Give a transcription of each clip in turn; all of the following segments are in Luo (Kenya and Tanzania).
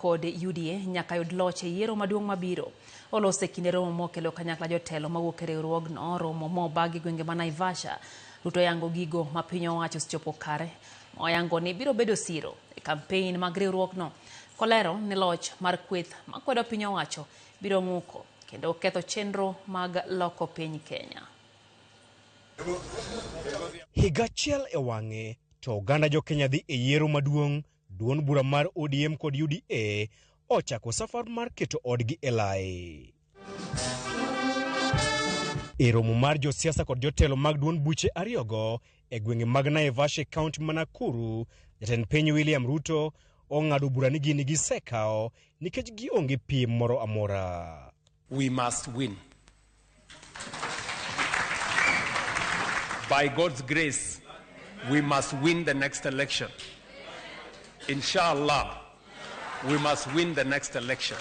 kod UDA nyaka yud loch e yiero maduong' mabiro. Olose kinde romo mokelo kanyakla jotelo mawuok e riwruogno romo mobagi gwenge ma Naivasha. Ruto yango gigo ma piny owacho chopo kare. Oyango ni biro bedo siro e kampen mag riwruogno. Kolero ni loch mar kweth makwedo piny owacho biro muko kendo ketho chenro mag loko piny Kenya. Higa achiel e wang'e to oganda jo Kenya dhi e yiero maduong'. Duond bura mar ODM kod UDA ochako safar mar keto odgi e lai. E romo mar josiasa kod jotelo mag duond buche ariyogo e gwenge mag Naivasha kaunti ma Nakuru, jatend piny William Ruto ong'ado bura ni gini gisekao nikech gionge piem moro amora. We must win. By God's grace, we must win the next election. Inshallah, we must win the next election.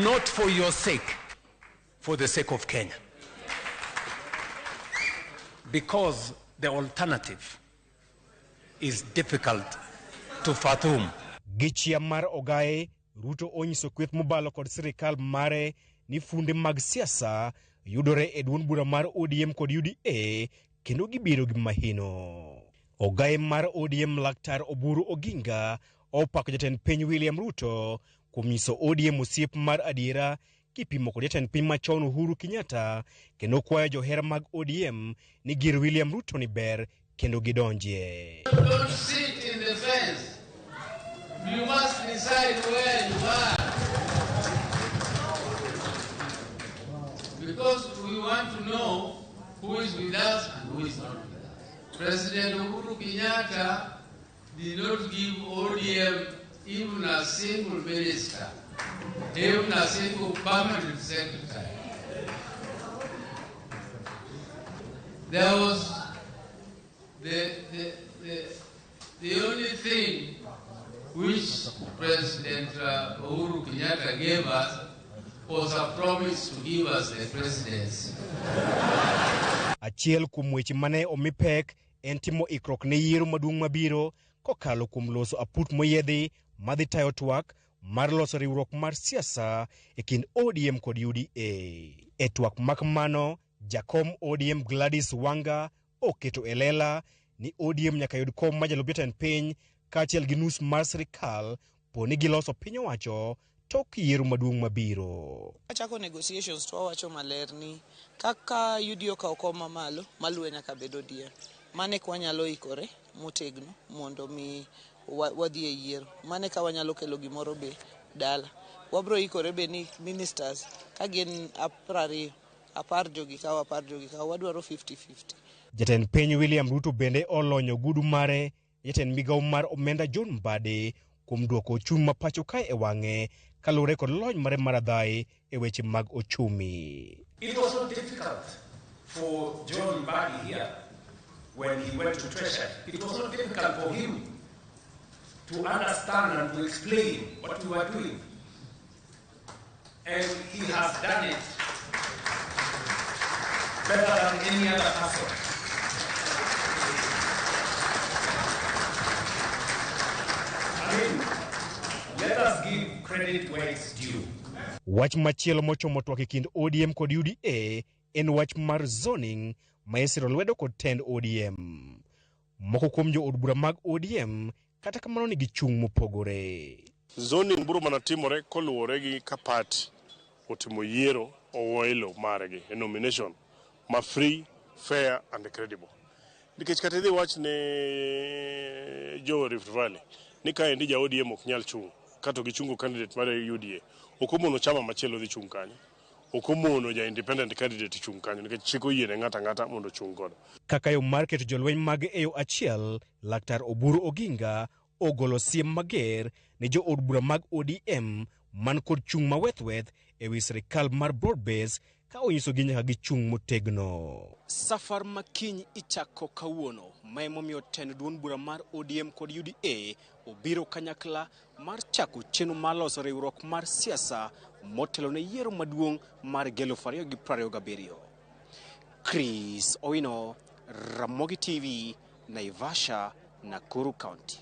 Not for your sake, for the sake of Kenya. Because the alternative is difficult to fathom. Gichia mar Ogae, Ruto onyiso kweth mobalo kod sirikal mare ni funde mag siasa yudore e duond bura mar ODM kod UDA kendo gibiro gi mahino. Ogae mar ODM Laktar Oburu Oginga opako jatend piny William Ruto kuom nyiso ODM osiep mar adiera kipimo kod jatend piny machon Uhuru Kenyatta kendo kwayo johera mag ODM ni gir William Ruto ni ber kendo gidonjie. Don't sit in the fence. You must decide where you are. Because we want to know who is with us and who is not with us. President Uhuru Kenyatta did not give ODM even a single minister, even a single permanent secretary. There was the only thing which President Uhuru Kenyatta gave us was a promise to give us the presidency. Achiel kuom weche mane omi pek en timo ikrok ne yiero maduong' mabiro kokalo kuom loso aput moyedhi madhi tayo twak mar loso riwruok mar siasa e kind ODM kod UDA. E twak makamano, jakom ODM Gladys Wanga oketo e lela ni ODM nyaka yud kom ma jalup jatend piny kaachiel gi nus mar sirikal poni giloso piny owacho tok yiero maduong' mabiro. Achako negotiations to wawacho maler ni kaka UDA okawo kom mamalo maluwe nyaka bedo ODM. Mane kwa nyalo ikore motegno mondo mi wadhi e yiero. Mane ka wanyalo kelo gimoro be dala. Wabro ikore be ni ministers ka gin 20 apar jogi ka wadwaro 50-50. Jatend piny William Ruto bende olonyo gudu mare jatend migawo mar omenda John Mbadi kuom duoko ochumi ma pacho kae e wang'e kalure kod lony mare maradhai e weche mag ochumi. It was not difficult for John Mbadi here when he went to Treasury. It was not difficult for him to understand and to explain what we were doing. And he has done it better than any other person. I mean, let us give credit where it's due. Wach machielo mochomo twak e kind ODM kod UDA en wach mar zoning ma isiro lwedo kod tend ODM. Moko kuom jo od bura mag ODM kata kamano ni gichung' mopogore. Zoning biro mana timore koluwore gi ka party otimo yiero owelo margi e nomination ma free, fair and credible. Nikech kata idhi wach ne jo Rift Valley ni ka endi ja ODM ok nyal chung' kato gichungo candidate mar UDA okomono chama machielo dhi chung' kanyo. Okomono ja independent candidate chung' kanyo nikech chiko yiene ng'ata mondo chung' godo. Kaka yo mar keto jolweny mag eyo achiel, Laktar Oburu Oginga ogolo siem mager ne jo od bura mag ODM man kod chung' mawethweth e wi sirikal mar broad-based ka onyiso gi nyaka gichung' motegno. Safar makiny ichako kawuono ma emomiyo tend duond bura mar ODM kod UDA obiro kanyakla mar chako chenro mar loso riwruok mar siasa motelo ne yiero maduong' mar 2027. Chris Owino, Ramogi TV, Naivasha, Nakuru County.